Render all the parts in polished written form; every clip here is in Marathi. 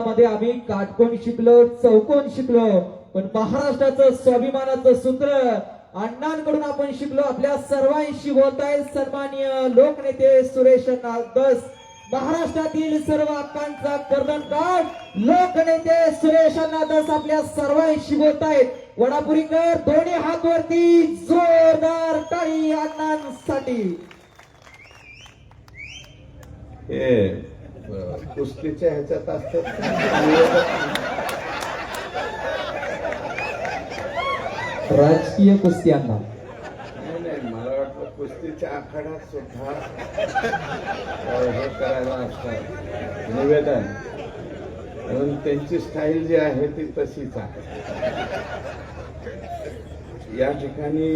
मध्ये आम्ही काटकोण शिकलो, चौकोन शिकलो, पण महाराष्ट्राचं स्वाभिमानाचं सूत्र अण्णांकडून आपण शिकलो. आपल्या सर्वांशी बोलताय सन्माननीय लोकनेते सुरेश नागदस, महाराष्ट्रातील सर्व हक्कांचा कर्णधार लोकनेते सुरेश नागदस आपल्या सर्वांशी बोलतायत. वडापुरीकर दोन्ही हात वरती, जोरदार टाळी अण्णांसाठी. कुस्तीच्या ह्याच्यात असतात. राजकीय कुस्ती अण्णा. नाही, मला वाटलं कुस्तीच्या आखाड्यात सुद्धा हे करायला असतात निवेदन, म्हणून त्यांची स्टाईल जी आहे ती तशीच आहे. या ठिकाणी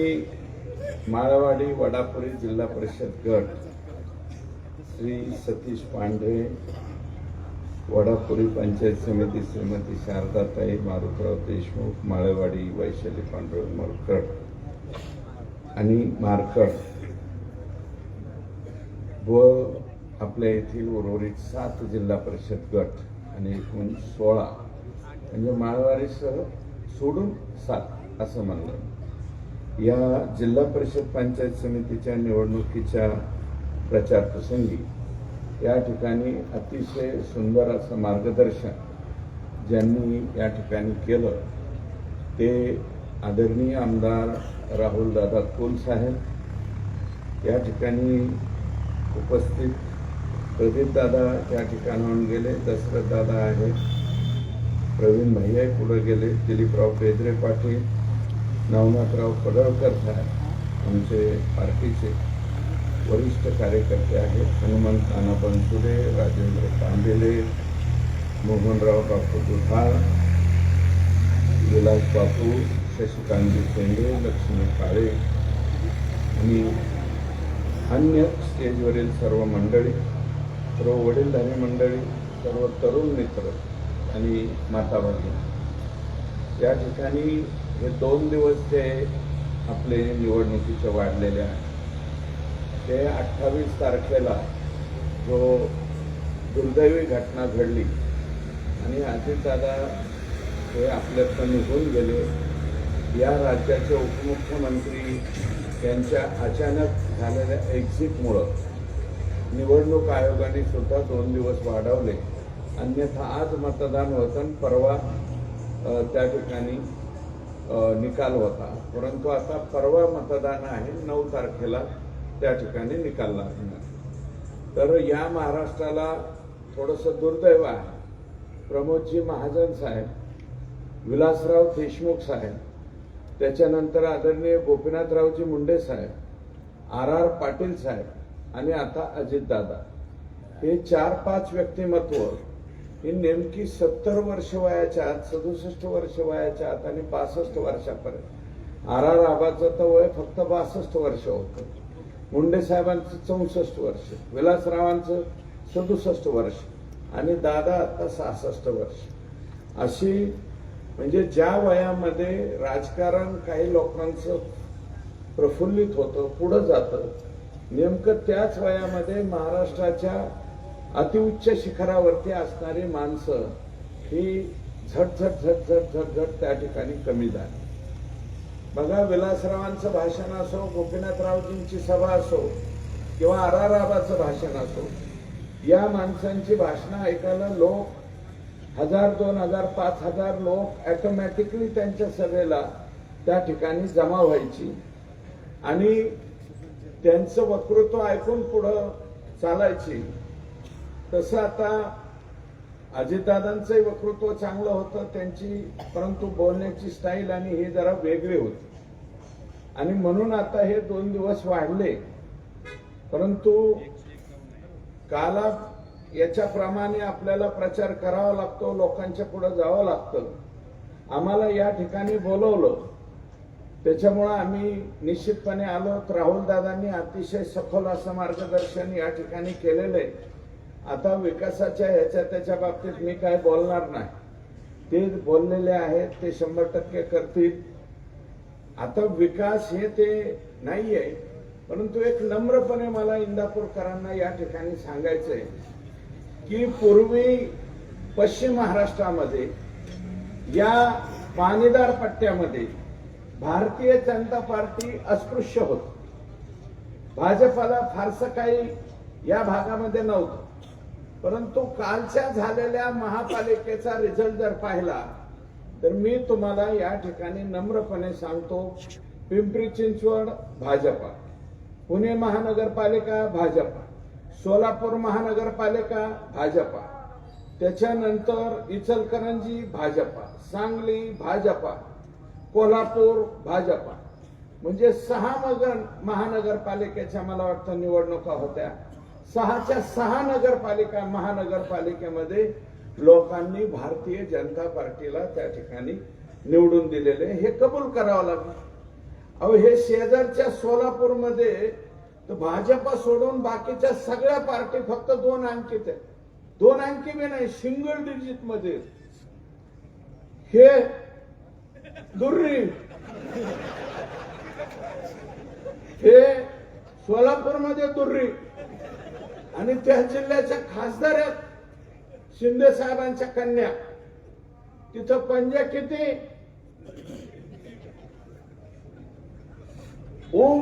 माळवाडी वडापुरी जिल्हा परिषद गट श्री सतीश पांढरे, वडापुरी पंचायत समिती श्रीमती शारदाताई मारुतराव देशमुख, माळेवाडी वैशाली पांडुरंग मोरकड आणि मारकड व आपल्या येथील उर्वरित 7 जिल्हा परिषद गट आणि एकूण 16, म्हणजे माळवाडीसह सोडून 7 असं म्हणलं. या जिल्हा परिषद पंचायत समितीच्या निवडणुकीच्या प्रचार प्रसंगी या ठिकाणी अतिशय सुंदर असं मार्गदर्शन ज्यांनी या ठिकाणी केलं ते आदरणीय आमदार राहुलदादा कुल साहेब. या ठिकाणी उपस्थित प्रदीपदादा या ठिकाणाहून गेले, दशरथदादा आहेत, प्रवीण भैया पुढे गेले, दिलीपराव बेदरे पाटील, नवनाथराव पडळकर साहेब आमचे पार्टीचे वरिष्ठ कार्यकर्ते आहेत, हनुमंत नाना बनसुडे, राजेंद्र पांडेले, मोहनराव बापू दुधाळ, विलास बापू, शशिकांत शेंडे, लक्ष्मी काळे आणि अन्य स्टेजवरील सर्व मंडळी, सर्व वडीलधारी मंडळी, सर्व तरुण मित्र आणि माता भगिनी. या ठिकाणी हे 2 दिवस ते आपले निवडणुकीचे वाढलेले आहेत. ते 28 तारखेला जो दुर्दैवी घटना घडली आणि अजितदादा हे आपल्यातून निघून गेले, या राज्याचे उपमुख्यमंत्री यांच्या अचानक झालेल्या एक्झिटमुळं निवडणूक आयोगाने सुद्धा 2 दिवस वाढवले. अन्यथा आज मतदान होतं, परवा त्या ठिकाणी निकाल होता, परंतु आता परवा मतदान आहे, 9 तारखेला त्या ठिकाणी निकाल लागणार. तर या महाराष्ट्राला थोडंसं दुर्दैव आहे. प्रमोदजी महाजन साहेब, विलासराव देशमुख साहेब, त्याच्यानंतर आदरणीय गोपीनाथरावजी मुंडे साहेब, RR पाटील साहेब आणि आता अजितदादा, हे 4-5 व्यक्तिमत्व ही नेमकी 70 वर्ष वयाच्या आत, 67 वर्ष वयाच्या आत आणि 65 वर्षापर्यंत. RR आबाचं तर वय फक्त 62 वर्ष होतं, मुंडे साहेबांचं 64 वर्ष, विलासरावांचं 67 वर्ष आणि दादा आता 66 वर्ष. अशी म्हणजे ज्या वयामध्ये राजकारण काही लोकांचं प्रफुल्लित होतं, पुढं जातं, नेमकं त्याच वयामध्ये महाराष्ट्राच्या अतिउच्च शिखरावरती असणारी माणसं ही झटझट झटझट झटझट त्या ठिकाणी कमी झाली. बघा, विलासरावांचं भाषण असो, गोपीनाथरावजींची सभा असो किंवा RR आबाचं भाषण असो, या माणसांची भाषणं ऐकायला लोक 1000, 2000, 5000 लोक ऑटोमॅटिकली त्यांच्या सभेला त्या ठिकाणी जमा व्हायची आणि त्यांचं वक्तृत्व ऐकून पुढं चालायची. तसं आता अजितदादांचंही वक्तृत्व चांगलं होतं त्यांची, परंतु बोलण्याची स्टाईल आणि हे जरा वेगळी होती आणि म्हणून आता हे 2 दिवस वाढले. परंतु काला याच्याप्रमाणे आपल्याला प्रचार करावा लागतो, लोकांच्या पुढे जावं लागतं. आम्हाला या ठिकाणी बोलवलं, त्याच्यामुळं आम्ही निश्चितपणे आलो. राहुलदादांनी अतिशय सखोल असं मार्गदर्शन या ठिकाणी केलेलं आहे. आता विकासाच्या ह्याच्या त्याच्या बाबतीत मी काय बोलणार नाही, ते बोललेले आहेत, ते 100% करतील. आता विकास हे ते नाहीये, परंतु एक नम्रपणे मला इंदापूरकरांना या ठिकाणी सांगायचंय की पूर्वी पश्चिम महाराष्ट्रामध्ये या पाणीदार पट्ट्यामध्ये भारतीय जनता पार्टी अस्पृश्य होती. भाजपाला फारसं काही या भागामध्ये नव्हतं. परंतु कालच्या झालेल्या महापालिकेचा रिझल्ट जर पाहिला तर मी तुम्हाला या ठिकाणी नम्रपणे सांगतो, पिंपरी चिंचवड भाजपा, पुणे महानगरपालिका भाजपा, सोलापूर महानगरपालिका भाजपा, त्याच्यानंतर इचलकरंजी भाजपा, सांगली भाजपा, कोल्हापूर भाजपा, म्हणजे 6 महानगरपालिकेच्या मला वाटतं निवडणुका होत्या. 6च्या 6 नगरपालिका महानगरपालिकेमध्ये लोकांनी भारतीय जनता पार्टीला त्या ठिकाणी निवडून दिलेले हे कबूल करावं लागलं. अहो, हे शेजारच्या सोलापूरमध्ये तर भाजपा सोडून बाकीच्या सगळ्या पार्टी फक्त 2 अंकीत आहेत. 2 अंकी बी नाही, सिंगल डिजिट मध्ये. हे दुर्री, हे सोलापूरमध्ये दुर्री, आणि त्या जिल्ह्याच्या खासदार आहेत शिंदे साहेबांच्या कन्या. तिथं पंजा किती,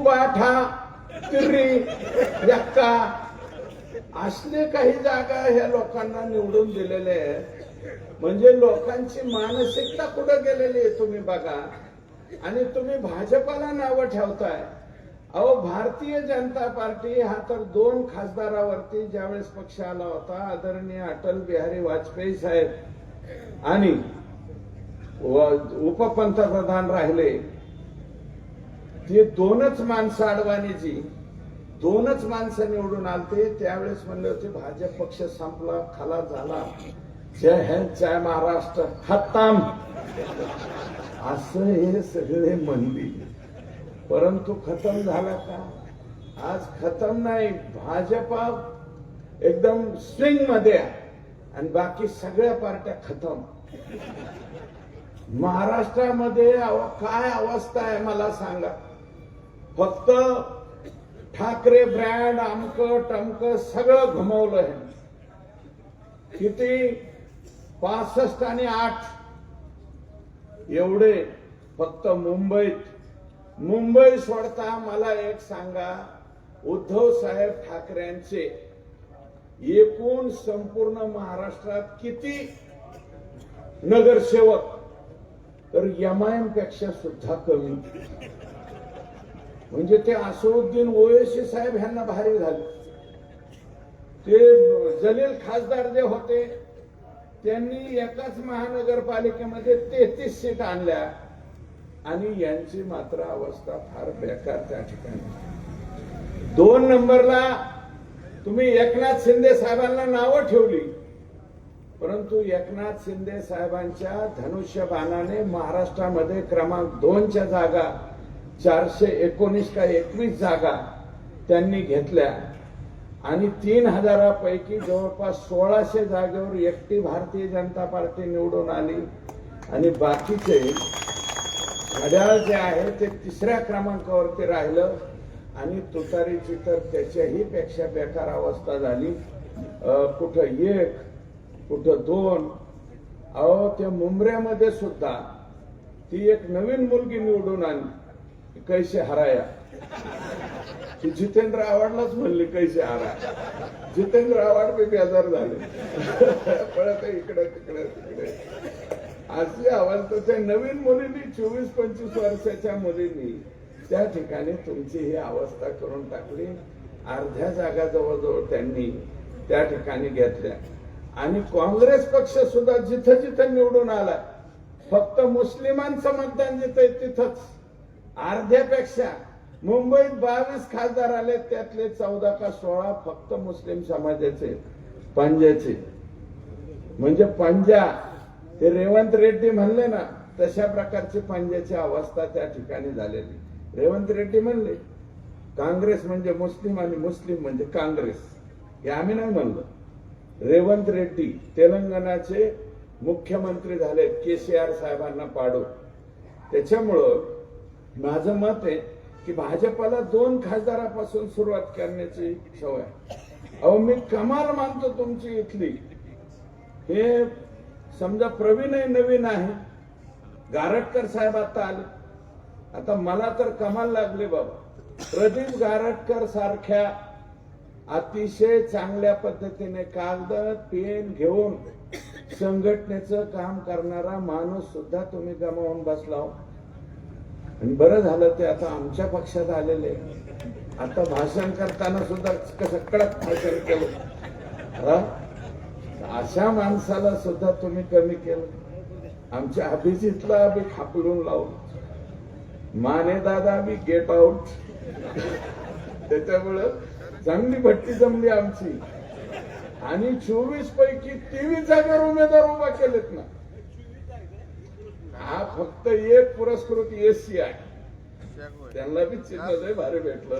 बाठा, तिर्री, यक्का, असले काही जागा ह्या लोकांना निवडून दिलेले आहेत. म्हणजे लोकांची मानसिकता कुठे गेलेली आहे तुम्ही बघा. आणि तुम्ही भाजपाला नावं ठेवताय. अहो, भारतीय जनता पार्टी हा तर 2 खासदारावरती ज्यावेळेस पक्ष आला होता, आदरणीय अटल बिहारी वाजपेयी साहेब आणि उपपंतप्रधान राहिले, ते 2च माणसं, अडवाणीजी 2च माणसं निवडून आलते. त्यावेळेस म्हणले होते भाजप पक्ष संपला, खलास झाला, जय हिंद जय महाराष्ट्र खत्म, असं हे सगळे म्हणली. परंतु खतम झाला का? आज खतम नाही. भाजपा एकदम स्विंग मध्ये आणि बाकी सगळ्या पार्ट्या खतम. महाराष्ट्रामध्ये काय अवस्था आहे मला सांगा. फक्त ठाकरे ब्रँड, अमक टमक सगळं घुमवलं आहे. किती 65 आणि 8 एवढे फक्त मुंबईत. मुंबई सोडता मला एक सांगा, उद्धव साहेब ठाकरेंचे एकूण संपूर्ण महाराष्ट्रात किती नगरसेवक? तर एमआयएम पेक्षा सुद्धा कमी. म्हणजे ते असदुद्दीन ओवैसी साहेब ह्यांना भारी झाले. ते जलील खासदार जे होते त्यांनी एकाच महानगरपालिकेमध्ये 33 सीट आणल्या आणि यांची मात्र अवस्था फार बेकार त्या ठिकाणी. 2 नंबरला तुम्ही एकनाथ शिंदे साहेबांना नावं ठेवली, परंतु एकनाथ शिंदे साहेबांच्या धनुष्यबाणाने महाराष्ट्रामध्ये क्रमांक 2च्या जागा 419 का 21 जागा त्यांनी घेतल्या आणि 3000 पैकी जवळपास 1600 जागेवर एकटी भारतीय जनता पार्टी निवडून आली. आणि बाकीचे घड्याळ जे आहे ते 3ऱ्या क्रमांकावरती राहिलं. आणि तुतारीची तर त्याच्याही पेक्षा बेकार अवस्था झाली. कुठं 1, कुठं 2. अहो, त्या मुंबऱ्यामध्ये सुद्धा ती एक नवीन मुलगी निवडून आली, कैसे हराया. ती जितेंद्र आव्हाडलाच म्हणली कैसे हराया. जितेंद्र आव्हाड बी बेजार झाले, पळत इकडे तिकडे तिकडे. अशी अवस्था त्या नवीन मुलींनी 24-25 वर्षाच्या मुलींनी त्या ठिकाणी तुमची ही अवस्था करून टाकली. अर्ध्या जागा जवळजवळ त्यांनी त्या ठिकाणी घेतल्या. आणि काँग्रेस पक्ष सुद्धा जिथं जिथं निवडून आला, फक्त मुस्लिमांचं मतदान जिथं तिथंच अर्ध्यापेक्षा. मुंबईत 22 खासदार आले, त्यातले 14 का 16 फक्त मुस्लिम समाजाचे, पंजाचे. म्हणजे पंजा ते रेवंत रेड्डी म्हणले ना, तशा प्रकारची पंजाची अवस्था त्या ठिकाणी झालेली. रेवंत रेड्डी म्हणले काँग्रेस म्हणजे मुस्लिम आणि मुस्लिम म्हणजे काँग्रेस, हे आम्ही नाही म्हणलं. रेवंत रेड्डी तेलंगणाचे मुख्यमंत्री झाले केसीआर साहेबांना पाडून. त्याच्यामुळं माझं मत आहे की भाजपाला 2 खासदारापासून सुरुवात करण्याची सवय. अहो, मी कमाल मानतो तुमची इथली. हे समजा प्रवीणही नवीन आहे, गारटकर साहेब आता आले. आता मला तर कमाल लागले बाबा, प्रदीप गारटकर सारख्या अतिशय चांगल्या पद्धतीने कागद पेन घेऊन संघटनेचं काम करणारा माणूस सुद्धा तुम्ही गमावून बसला हो. आणि बरं झालं ते आता आमच्या पक्षात आलेले. आता भाषण करताना सुद्धा कसं कडक भाषण केलं. हा? अशा माणसाला सुद्धा तुम्ही कमी केलं. आमच्या अभिजितला बी खापडून लावलं. माने दादा बी गेट आउट. त्याच्यामुळं चांगली भट्टी जमली आमची. आणि 24 पैकी 23 जागेवर उमेदवार उभा केलेत ना. हा फक्त एक पुरस्कृत एसी आहे, त्यांना बी चिन्ह लय भारी भेटलं.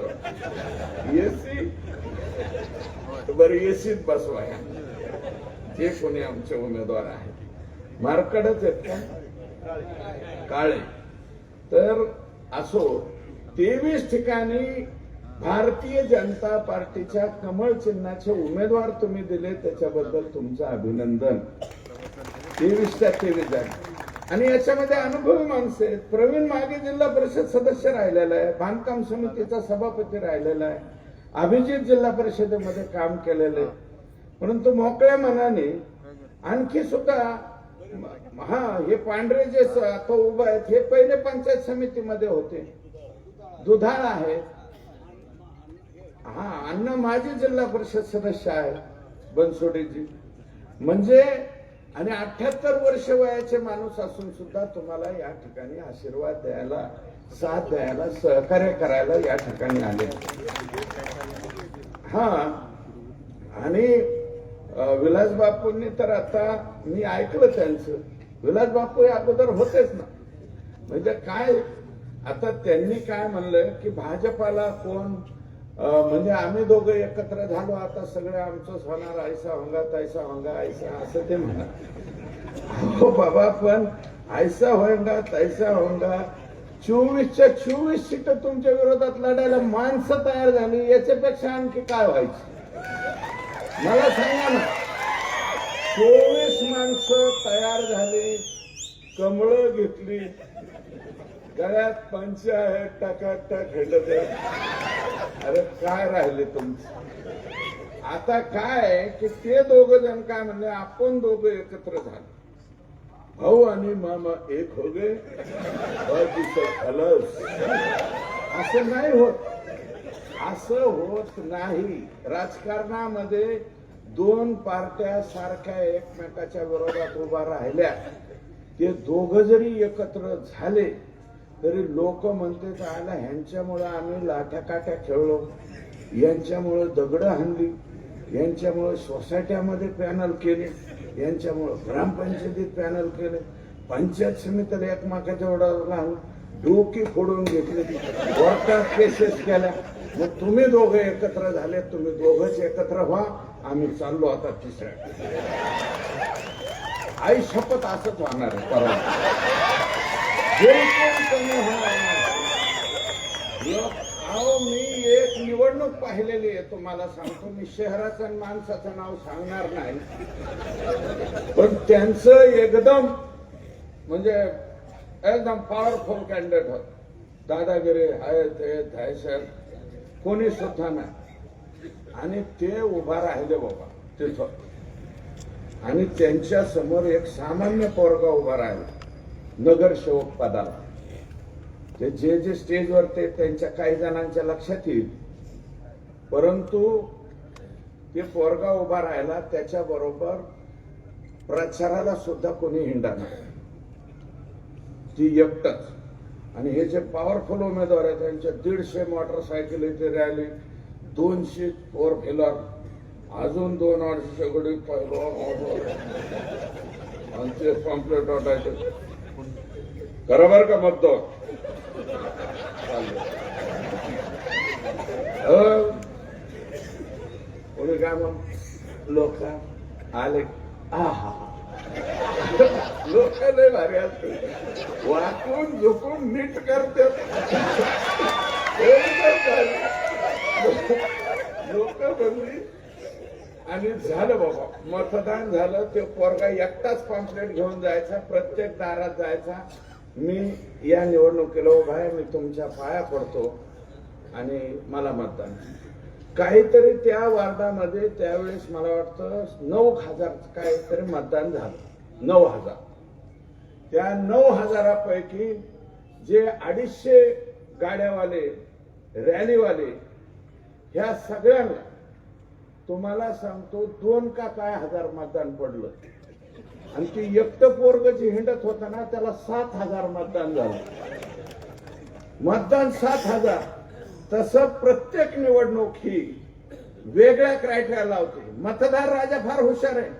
एसी बरं, एसीत बसवाय जे कोणी आमचे उमेदवार आहेत. मार्कडच आहेत का काळे? तर असो, 23 ठिकाणी भारतीय जनता पार्टीच्या कमळ चिन्हाचे उमेदवार तुम्ही दिले, त्याच्याबद्दल तुमचं अभिनंदन. 23च्या 23 जागा. आणि याच्यामध्ये अनुभवी माणसं आहेत. प्रवीण मागे जिल्हा परिषद सदस्य राहिलेला आहे, बांधकाम समितीचा सभापती राहिलेला आहे, अभिजित जिल्हा परिषदेमध्ये काम केलेलं आहे. परंतु मोकळ्या मनाने आणखी सुद्धा हे पांढरे जे आता उभा आहेत हे पहिले पंचायत समितीमध्ये होते, दुधाळ आहेत. अण्णा माजी जिल्हा परिषद सदस्य आहे बनसोडेजी. म्हणजे आणि 78 वर्ष वयाचे माणूस असून सुद्धा तुम्हाला या ठिकाणी आशीर्वाद द्यायला, साथ द्यायला, सहकार्य करायला या ठिकाणी आले. आणि विलास बापूंनी तर आता मी ऐकलं त्यांचं, विलास बापू अगोदर होतेच ना. म्हणजे काय आता त्यांनी काय म्हणलं की भाजपाला कोण म्हणजे आम्ही दोघं एकत्र झालो, आता सगळे आमचंच होणार, ऐसा होंगा तैसा होंगा ऐसा, असं ते म्हणा. हो बाबा, पण ऐसा होंगा तैसा होंगा 24च्या 24 सीट तुमच्या विरोधात लढायला माणसं तयार झाली, याच्यापेक्षा आणखी काय व्हायचं मला सांगा ना. 24 माणसं तयार झाली, कमळं घेतली, गळ्यात पंच आहे, टाकाटाक हिंडत आहे. अरे काय राहिले तुमचं? आता काय की ते दोघ जण काय म्हणले, आपण दोघं एकत्र झालो, भाऊ आणि मामा एक हो गए, असं नाही होत. असं होत नाही. राजकारणामध्ये दोन पार्ट्या सारख्या एकमेकाच्या विरोधात उभा राहिल्या, ते दोघ जरी एकत्र झाले तरी लोक म्हणते आला ह्यांच्यामुळे आम्ही लाठ्याकाठ्या खेळलो, यांच्यामुळे दगड हाणली, यांच्यामुळे सोसायट्यामध्ये पॅनल केले, यांच्यामुळे ग्रामपंचायतीत पॅनल केले, पंचायत समितीला एकमेकाच्या ओढाला डोकी फोडून घेतली, कोर्टात केसेस केल्या. मग तुम्ही दोघं एकत्र झाले, तुम्ही दोघंच एकत्र व्हा, आम्ही चाललो आता तिसऱ्या. आई शपथ असंच होणार आहे. परवा मी एक निवडणूक पाहिलेली आहे, तुम्हाला सांगतो. मी शहराचं आणि माणसाचं नाव सांगणार नाही, पण त्यांचं एकदम म्हणजे एकदम पॉवरफुल कॅन्डिडेट होत. दादागिरी आहे ते दहशत कोणी सुद्धा नाही. आणि ते उभा राहिले बाबा तिथं. आणि त्यांच्या समोर एक सामान्य पोरगा उभा राहिला नगरसेवक पदाला. ते जे स्टेजवर ते त्यांच्या काही जणांच्या लक्षात येईल, परंतु ते पोरगा उभा राहिला, त्याच्या बरोबर प्रचाराला सुद्धा कोणी हिंडा नाही, ती एकटच. आणि हे जे पॉवरफुल उमेदवार आहेत त्यांच्या 150 मोटरसायकल इथे रॅली, 200 फोर व्हीलर, अजून 200 गडी आमचे पॉम्पलेट वाटायचे. बरोबर का मतदान? कोणी काय मग लोक आले, लोक लय भारी असते, वाकून झुकून नीट करते. लोक म्हणली आणि झालं बाबा, मतदान झालं. ते पोरगा एकटाच पॉम्पलेट घेऊन जायचा, प्रत्येक दारात जायचा. मी या निवडणुकीला उभा आहे, मी तुमच्या पाया पडतो आणि मला मतदान. काहीतरी त्या वार्डामध्ये त्यावेळेस मला वाटतं 9,000 काहीतरी मतदान झालं. 9,000. त्या 9,000पैकी जे 250 गाड्यावाले, रॅलीवाले, ह्या सगळ्यांना तुम्हाला सांगतो 2 का काय हजार मतदान पडलं. आणि ती एकटं पोरग जे हिंडत होता ना, त्याला 7,000 मतदान झालं. मतदान 7,000. तसं प्रत्येक निवडणूक ही वेगळ्या क्रायटेरिया लावते. मतदार राजा फार हुशार आहे.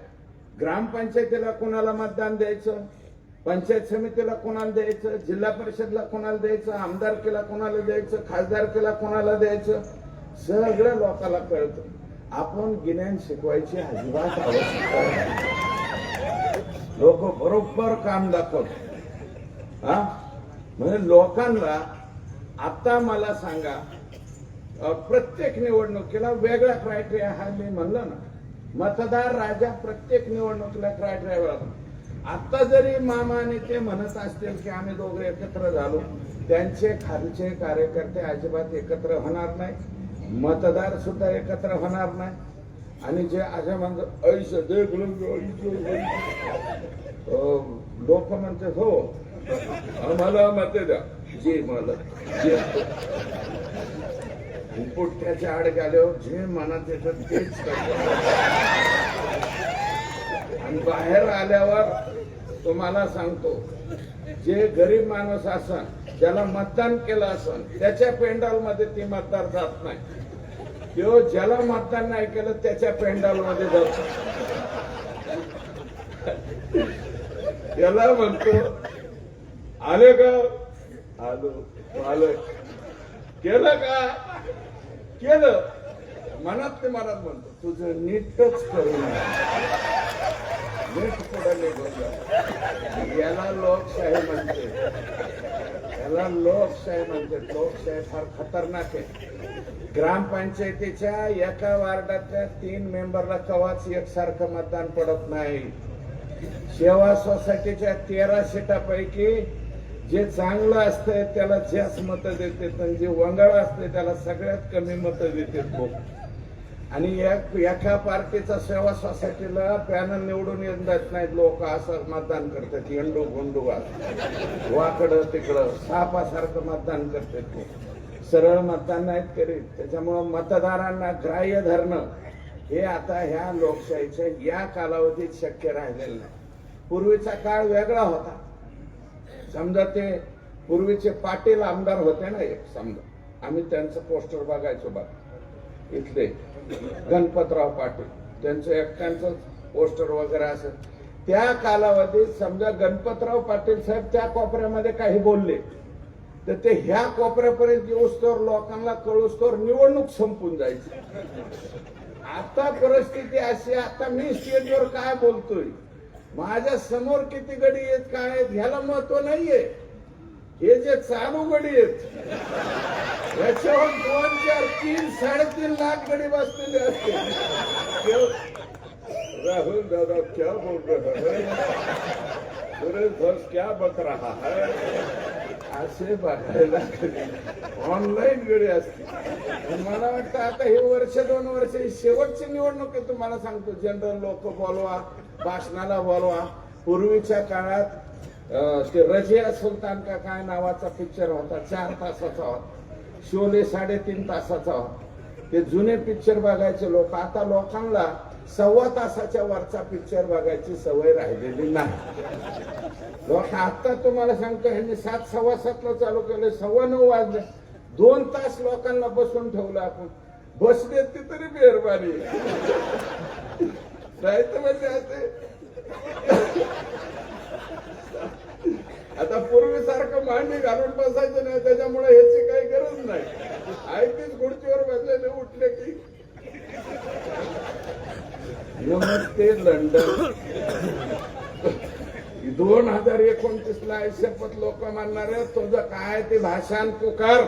ग्रामपंचायतीला कोणाला मतदान द्यायचं, पंचायत समितीला कोणाला द्यायचं, जिल्हा परिषदला कोणाला द्यायचं, आमदारकीला कोणाला द्यायचं, खासदारकीला कोणाला द्यायचं, सगळं लोकांना कळतं. आपण गिन्यान शिकवायची अजिबात आवश्यकता नाही. लोक बरोबर काम दाखवत. म्हणजे लोकांना आता मला सांगा, प्रत्येक निवडणुकीला वेगळा क्रायटेरिया हा मी म्हणलं ना, मतदार राजा प्रत्येक निवडणुकीला क्रायटेरिया. आता जरी मामा आणि ते म्हणत असतील की आम्ही दोघे एकत्र झालो, त्यांचे खालचे कार्यकर्ते अजिबात एकत्र होणार नाही, मतदार सुद्धा एकत्र होणार नाही. आणि जे अशा म्हणतात ऐश लोक म्हणतात हो आम्हाला मते द्या, जे मला जे पुट्ट्याच्या आड गेल्यावर जे मनात येतं तेच करतात. आणि बाहेर आल्यावर तुम्हाला सांगतो, जे गरीब माणूस असन, ज्याला मतदान केलं असन, त्याच्या पेंडॉल मध्ये ती मतदार जात नाही. किंवा ज्याला मतदान नाही केलं त्याच्या पेंडॉल मध्ये जातो. त्याला म्हणतो आले का, आलो, आलोय, केलं का, केलं. मनात ते मनात म्हणतो तुझं नीटच करू नये, नीट पुढे निघून. याला लोकशाही म्हणते, याला लोकशाही म्हणते. लोकशाही फार खतरनाक आहे. ग्रामपंचायतीच्या एका वार्डातल्या 3 मेंबरला कवाच एकसारखं मतदान पडत नाही. सेवा सोसायटीच्या 13 सीटापैकी जे चांगलं असतंय त्याला जास्त मतं देते, पण जे वंगाळ असते त्याला सगळ्यात कमी मतं देते लोक. आणि एका पार्टीचा सेवा सोसायटीला पॅनल निवडून येत नाहीत. लोक असं मतदान करतात, येंडू गोंडू वाकडं तिकडं सापासारखं मतदान करतात. सरळ मतदान नाहीत करीत. त्याच्यामुळं मतदारांना ग्राह्य धरणं हे आता ह्या लोकशाहीच्या या कालावधीत शक्य राहिलेलं नाही. पूर्वीचा काळ वेगळा होता. समजा ते पूर्वीचे पाटील आमदार होते ना, एक समजा आम्ही त्यांचं पोस्टर बघायचो बघ, इथले गणपतराव पाटील, त्यांचं एकट्यांचं पोस्टर वगैरे असत. त्या कालावधीत समजा गणपतराव पाटील साहेब त्या कोपऱ्यामध्ये काही बोलले तर ते ह्या कोपऱ्यापर्यंत येऊस्तोवर लोकांना कळूस्तोवर निवडणूक संपून जायची. आता परिस्थिती अशी, आता मी स्टेजवर काय बोलतोय, माझ्या समोर किती गडी आहेत काय आहेत ह्याला महत्व नाहीये. हे जे चालू गडी आहेत याच्यावर 2, 4, 3, 3.5 लाख गडी बसलेले असते. राहुल दादा क्या बोल रहा है, सुरेश क्या बत रहा है, असे बघायला ऑनलाईन गडी असते. मला वाटतं आता हे 1-2 वर्ष शेवटची निवडणूक आहे. तुम्हाला सांगतो, जनरल लोक बोलवा, भाषणाला बोलवा. पूर्वीच्या काळात ते रजिया सुलतान का काय नावाचा पिक्चर होता, 4 तासाचा होता. शोले 3.5 तासाचा होता. ते जुने पिक्चर बघायचे लोक. आता लोकांना 1.25 तासाच्या वरचा पिक्चर बघायची सवय राहिलेली नाही. लोक आता तुम्हाला सांगतो, ह्यांनी 7, 7:15 चालू केले, 9:15 वाजले. 2 तास लोकांना बसून ठेवलं. आपण बसले ती तरी मेहरबानी नाही तर म्हणजे असे. आता पूर्वीसारखं मांडी घालून बसायचं नाही, त्याच्यामुळे ह्याची काही गरज नाही. ऐकतीच खुर्चीवर बसलेले उठले की नमस्ते लंडन. 2029 ला शपथ लोक म्हणणार आहे तुझं काय ते भाषण पुकार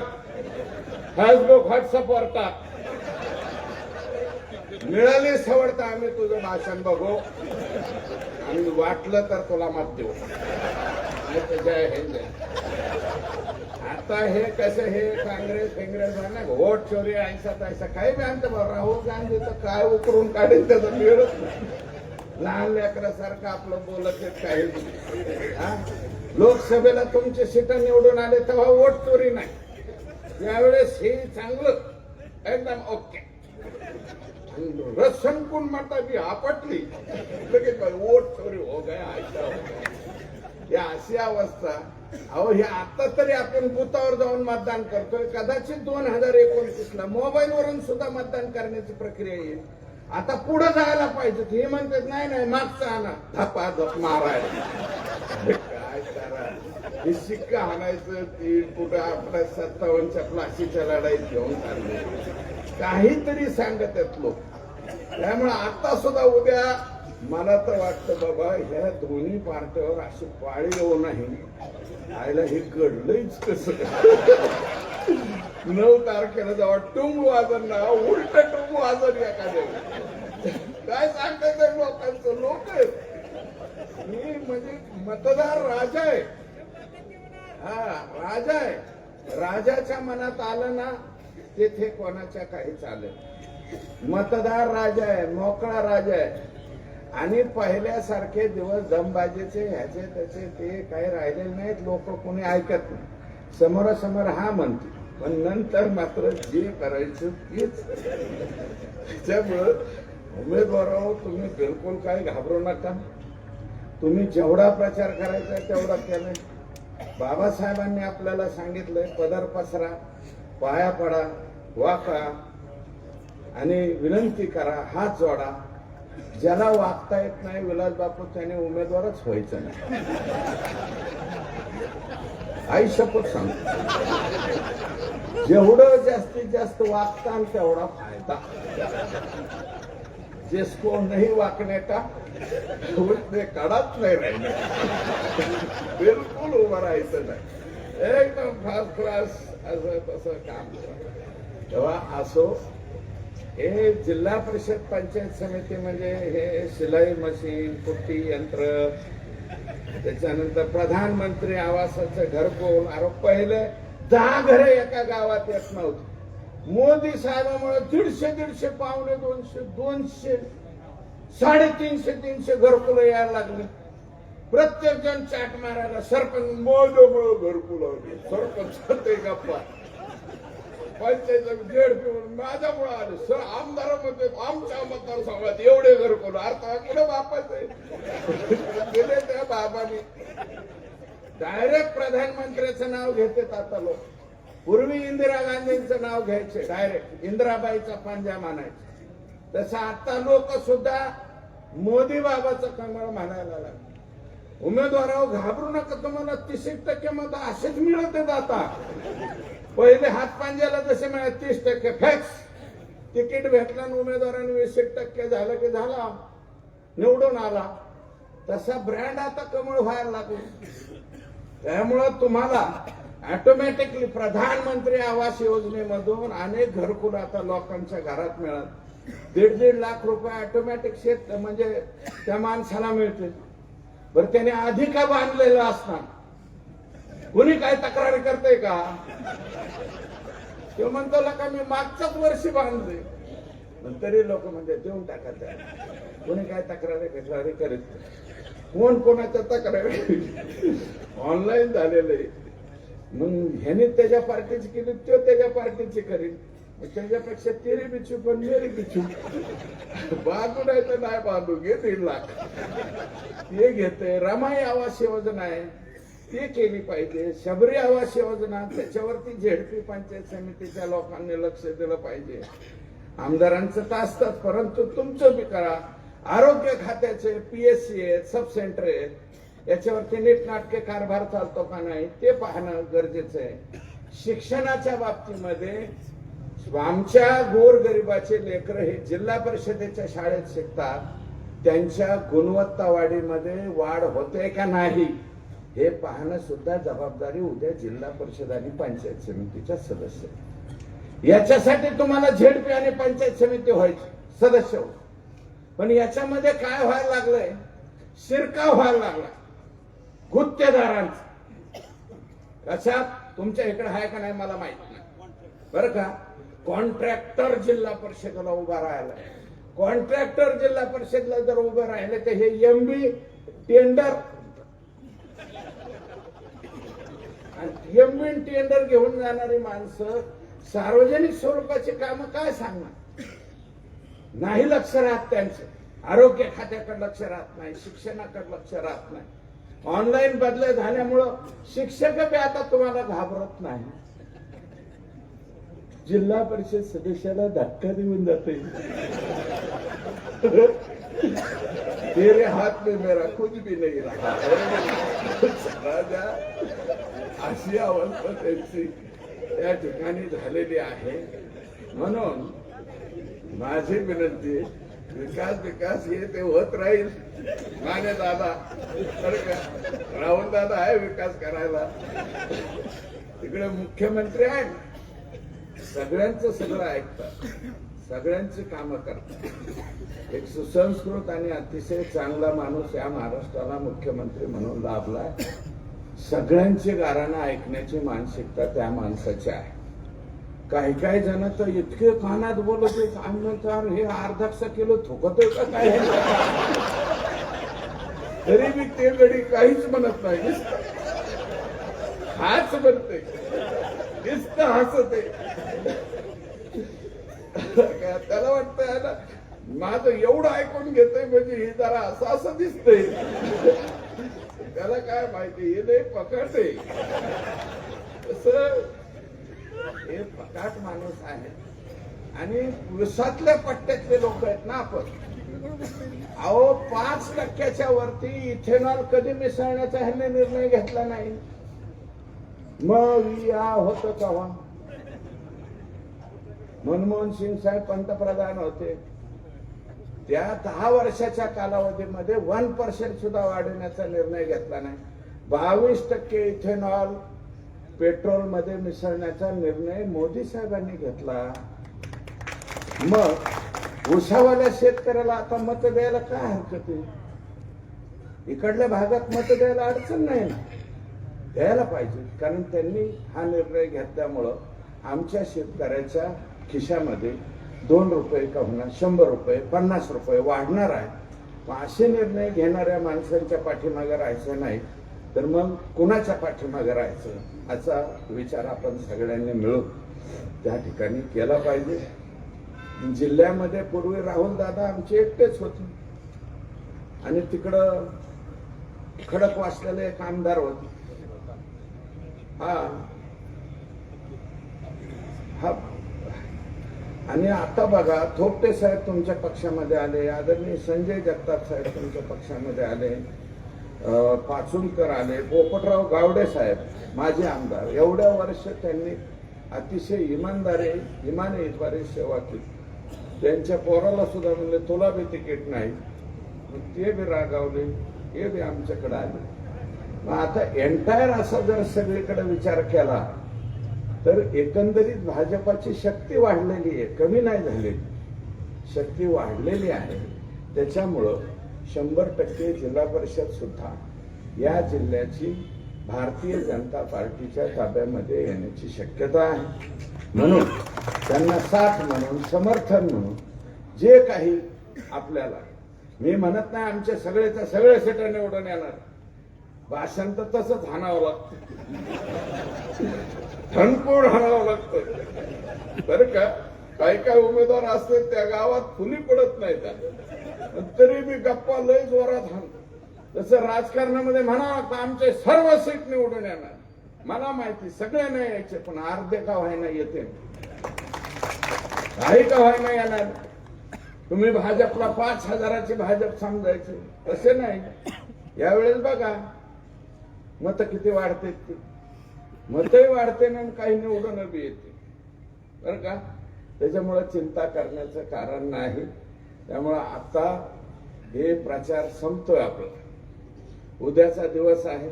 फेसबुक व्हॉट्सअपवर टाक. मिळाली सवड तर आम्ही तुझं भाषण बघू आणि वाटलं तर तुला मत देऊ. जय हिंद. आता हे कसं हे काँग्रेस ना वोट चोरी ऐसा तैसा काही बी आमचं राहुल गांधी तर काय उकरून काढेल त्याचं मिळत नाही. लहान लेकरासारखं आपलं बोलत येत काही नाही. लोकसभेला तुमचे सीट निवडून आले तेव्हा वोट चोरी नाही. यावेळेस हे चांगलं एकदम ओके. रसनकून म्हणता की आपटली लगेच वोट चोरी हो गया ऐसा. या अशी अवस्था. अहो हे आता तरी आपण बुथावर जाऊन मतदान करतोय. कदाचित 2029ला मोबाईल वरून सुद्धा मतदान करण्याची प्रक्रिया येईल. आता पुढे जायला पाहिजे. हे म्हणतात नाही नाही मागचा आणा धपाधप मारायला. काय करा हे शिक्का हाणायचं ती कुठं आपल्या 57च्या प्लाशीच्या लढाईत घेऊन चालले. काहीतरी सांगत आहेत लोक. त्यामुळे आता सुद्धा उद्या मला तर वाटतं बाबा ह्या दोन्ही पार्ट्यावर अशी पाळी येऊ नाही. आयला हे घडलंच कसं. 9 तारखेला जेव्हा टुंग वाजन ना उलट टुंग वाजन एखाद्या. काय सांगताय लोकांचं. लोक मी म्हणजे मतदार राजा आहे. हा राजा आहे. राजाच्या मनात आलं ना तेथे कोणाच्या काही चालेल. मतदार राजा आहे. मोकळा राजा आहे. आणि पहिल्यासारखे दिवस दमबाजीचे ह्याचे त्याचे ते काही राहिलेले नाहीत. लोक कोणी ऐकत नाही. समोरासमोर हा म्हणते पण नंतर मात्र जे करायचं तेच. त्याच्यामुळं उमेदवारावर तुम्ही बिलकुल काही घाबरू नका. तुम्ही जेवढा प्रचार करायचा तेवढा केलाय. बाबासाहेबांनी आपल्याला सांगितलंय पदर पसरा, पाया पडा, वाका आणि विनंती करा, हात जोडा. ज्याला वागता येत नाही विलास बापू त्याने उमेदवारच व्हायचं नाही. आई शपथ सांगतो. जेवढं जास्तीत जास्त वागता तेवढा फायदा. जिसको नहीं वाकने का उसने कडाच नाही राहिले. बिलकुल उभं राहायचं नाही. एकदम फर्स्ट क्लास असं तसं काम करा. तेव्हा असो हे जिल्हा परिषद पंचायत समिती म्हणजे हे शिलाई मशीन, कुट्टी यंत्र, त्याच्यानंतर प्रधानमंत्री आवासाचं घरकुल. अरे पहिले 10 घरे एका गावात येत नव्हती. मोदी साहेबांमुळे 150-150 पावणे 200 350 घरकुल यायला लागले. प्रत्येक जण चाट मारायला. सरपंच मोदीमुळे घरकुल आले. सरपंच ते गप्पा पंचायत जेड पिऊन माझ्यामुळे आले. सर आमदारामध्ये आमच्या मतदारसंघात एवढे घरकुल. अर्थात कुठे बापाचे गेले त्या बाबांनी डायरेक्ट प्रधानमंत्र्याचं नाव घेतात आता लोक. पूर्वी इंदिरा गांधींचं नाव घ्यायचे डायरेक्ट. इंदिराबाईचा पंजा मानायचे. तसं आता लोक सुद्धा मोदी बाबाचं कमळ म्हणायला लागले. उमेदवारावर घाबरू नका. तुम्हाला 30% मत असेच मिळत आहेत आता. पहिले हातपांज्याला जसे मिळत 30% फॅक्स. तिकीट भेटलं आणि उमेदवाराने 20% झालं की झाला निवडून आला. तसा ब्रँड आता कमळ व्हायला लागला. त्यामुळं तुम्हाला ऑटोमॅटिकली प्रधानमंत्री आवास योजनेमधून अनेक घरकुल आता लोकांच्या घरात मिळत. 1.5 लाख रुपये ऑटोमॅटिक शेत म्हणजे त्या माणसाला मिळते. बरं त्याने आधी का बांधलेलं असणार. कुणी काय तक्रारी करते का. तो म्हणतो का मी मागच्याच वर्षी बांधले. तरी लोक म्हणजे देऊन टाकत. कोणी काय तक्रारी करीत. कोण कोणाच्या तक्रारी ऑनलाईन झालेलं आहे. मग ह्याने त्याच्या पार्टीची केली तो त्याच्या पार्टीची करील. त्याच्यापेक्षा तेरी बिचू पण मेरी बिचू. बांधू नाही तर नाही बांधू घे 1.5 लाख ते घेते. रमाई आवास योजना आहे ती केली पाहिजे. शबरी आवास योजना त्याच्यावरती झेडपी पंचायत समितीच्या लोकांनी लक्ष दिलं पाहिजे. आमदारांचं तर असतात परंतु तुमचं बी करा. आरोग्य खात्याचे PSC आहेत, सब सेंटर आहेत. याच्यावरती नीटनाटके कारभार चालतो का नाही ते पाहणं गरजेचं आहे. शिक्षणाच्या बाबतीमध्ये आमच्या गोरगरिबाचे लेकरं हे जिल्हा परिषदेच्या शाळेत शिकतात. त्यांच्या गुणवत्ता वाढीमध्ये वाढ होते का नाही हे पाहणं सुद्धा जबाबदारी उद्या जिल्हा परिषद आणि पंचायत समितीच्या सदस्य. याच्यासाठी तुम्हाला झेडपी आणि पंचायत समिती व्हायची. सदस्य होतो. पण याच्यामध्ये काय व्हायला लागलंय, शिरकाव व्हायला लागला गुत्तेदारांचा. कशात तुमच्या इकडे आहे का नाही मला माहित नाही बरं का. कॉन्ट्रॅक्टर जिल्हा परिषदेला उभा राहिला. कॉन्ट्रॅक्टर जिल्हा परिषदला जर उभे राहिले तर हे एमबी टेंडर टेंडर घेऊन जाणारी माणसं सार्वजनिक स्वरूपाची कामं काय सांगणार. नाही लक्ष राहत त्यांचं. आरोग्य खात्याकडे लक्ष राहत नाही, शिक्षणाकडे लक्ष राहत नाही. ऑनलाईन बदल झाल्यामुळं शिक्षक बी आता तुम्हाला घाबरत नाही. जिल्हा परिषद सदस्याला धक्का देऊन जाते. तेरे हात में मेरा कुछ भी नहीं रहा. राजा अशी अवस्था त्यांची या ठिकाणी झालेली आहे. म्हणून माझी विनंती, विकास हे ते होत राहील. माने दादा राहुल दादा आहे विकास करायला, तिकडे मुख्यमंत्री आहेत, सगळ्यांचं सगळं ऐकतात, सगळ्यांची कामं करतात. एक सुसंस्कृत आणि अतिशय चांगला माणूस या महाराष्ट्राला मुख्यमंत्री म्हणून लाभलाय. सगळ्यांची गाराणं ऐकण्याची मानसिकता त्या माणसाची आहे. काही जण तर इतके कानात बोलत म्हणतात हे अर्धा किलो थुकतोय का काय, तरी मी ते गडी काहीच म्हणत नाही. हाच म्हणते, नुसतं हसते. त्याला वाटतंय ना माझं एवढं ऐकून घेतोय म्हणजे हे जरा असं दिसतंय. त्याला काय माहिती हे लय पकड आहे. हे पकाट माणूस आहे. आणि विसातल्या पट्ट्यातले लोक आहेत ना आपण. अहो 5% वरती इथेनॉल कधी मिसळण्याचा ह्याने निर्णय घेतला नाही. मग या होतं तेव्हा मनमोहन सिंग साहेब पंतप्रधान होते. त्या 10 वर्षाच्या कालावधीमध्ये 1% सुद्धा वाढवण्याचा निर्णय घेतला नाही. 22% इथेनॉल पेट्रोल मध्ये मिसळण्याचा निर्णय मोदी साहेबांनी घेतला. मग उसावाल्या शेतकऱ्याला आता मत द्यायला काय हरकत आहे. इकडल्या भागात मत द्यायला अडचण नाही, द्यायला पाहिजे. कारण त्यांनी हा निर्णय घेतल्यामुळं आमच्या शेतकऱ्याच्या खिशामध्ये 2 रुपये का होणार 100 रुपये 50 रुपये वाढणार आहे. असे निर्णय घेणाऱ्या माणसांच्या पाठीमागे राहायचं नाही तर मग कुणाच्या पाठीमागे राहायचं असा विचार आपण सगळ्यांनी मिळून त्या ठिकाणी केला पाहिजे. जिल्ह्यामध्ये पूर्वी राहुल दादा आमचे एकटेच होते आणि तिकडं खडक वाचलेले एक आमदार होते. आणि आता बघा थोपटे साहेब तुमच्या पक्षामध्ये आले, आदरणीय संजय जगताप साहेब तुमच्या पक्षामध्ये आले, पाचुलकर आले, पोपटराव गावडे साहेब माजी आमदार. एवढ्या वर्ष त्यांनी अतिशय इमानदारीद्वारे सेवा केली. त्यांच्या पोराला सुद्धा म्हणले तुला बी तिकीट नाही, ते बी रागावले, ते बी आमच्याकडे आले. मग आता एंटायर असा जर सगळीकडे विचार केला तर एकंदरीत भाजपाची शक्ती वाढलेली आहे, कमी नाही झालेली, शक्ती वाढलेली आहे. त्याच्यामुळं 100% जिल्हा परिषद सुद्धा या जिल्ह्याची भारतीय जनता पार्टीच्या ताब्यामध्ये येण्याची शक्यता आहे. म्हणून त्यांना साथ म्हणून समर्थन म्हणून जे काही आपल्याला, मी म्हणत नाही आमचे सगळेच्या सगळे सीटा निवडून येणार, भाषण तर तसंच हाणावं लागतं, ठणकून हाणावं लागतं बरं का. काही उमेदवार असतात त्या गावात फुली पडत नाही त्या, तरी मी गप्पा लय जोरात हाणतो. तसं राजकारणामध्ये म्हणावं लागतं आमचे सर्व सीट निवडून येणार. मला माहिती सगळे नाही यायचे पण अर्धे का व्हायना येते, काही का व्हायना येणार. तुम्ही भाजपला 5,000ची भाजप समजायचे, तसे नाही. यावेळेस बघा मत किती वाढते, मतही वाढते ना काही निवडून बी येते बरं का. त्याच्यामुळे चिंता करण्याचं कारण नाही. त्यामुळं आता हे प्रचार संपतोय आपला. उद्याचा दिवस आहे,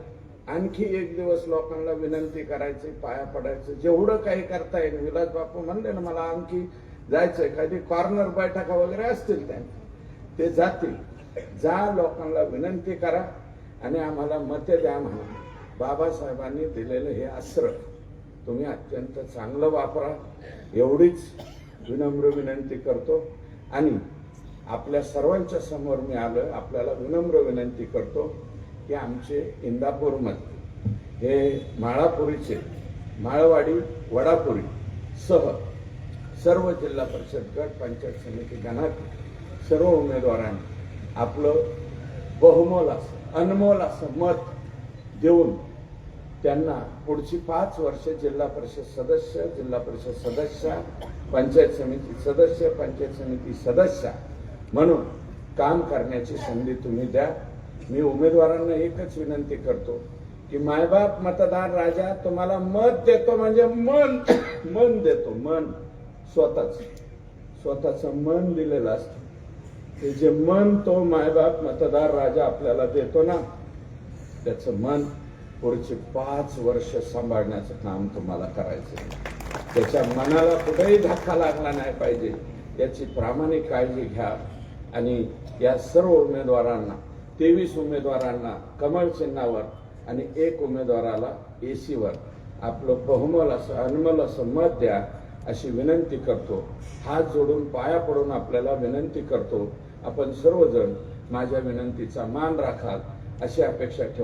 आणखी एक दिवस लोकांना विनंती करायची, पाया पडायचं, जेवढं काही करता येईल. विलास बापू म्हणले ना मला आणखी जायचं एखादी कॉर्नर बैठका वगैरे असतील त्यांच्या, ते जातील. जा, लोकांना विनंती करा आणि आम्हाला मते द्या म्हणून बाबासाहेबांनी दिलेलं हे अस्त्र तुम्ही अत्यंत चांगलं वापरा, एवढीच विनम्र विनंती करतो. आणि आपल्या सर्वांच्या समोर मी आलोय, आपल्याला विनम्र विनंती करतो की आमचे इंदापूरमध्ये हे माळापुरीचे, माळवाडी, वडापुरी सह सर्व जिल्हा परिषद गट, पंचायत समिती गणात सर्व उमेदवारांनी आपलं बहुमोल असं, अनमोल असं मत देऊन त्यांना पुढची 5 वर्ष जिल्हा परिषद सदस्य, जिल्हा परिषद सदस्य, पंचायत समिती सदस्य, पंचायत समिती सदस्य म्हणून काम करण्याची संधी तुम्ही द्या. मी उमेदवारांना एकच विनंती करतो की मायबाप मतदार राजा, तुम्हाला मत देतो म्हणजे मन देतो, मन स्वतःचं मन दिलेलं असतं. ते जे मन तो मायबाप मतदार राजा आपल्याला देतो ना, त्याचं मन पुढची 5 वर्ष सांभाळण्याचं काम तुम्हाला करायचं. त्याच्या मनाला कुठेही धक्का लागला नाही पाहिजे याची प्रामाणिक काळजी घ्या. आणि या सर्व उमेदवारांना, 23 उमेदवारांना कमळ चिन्हावर आणि 1 उमेदवाराला एसीवर आपलं बहुमोल असं, अनमोल असं मत द्या अशी विनंती करतो. हात जोडून पाया पडून आपल्याला विनंती करतो, आपण सर्वजण माझ्या विनंतीचा मान राखाल अशी अपेक्षा ठेवतो.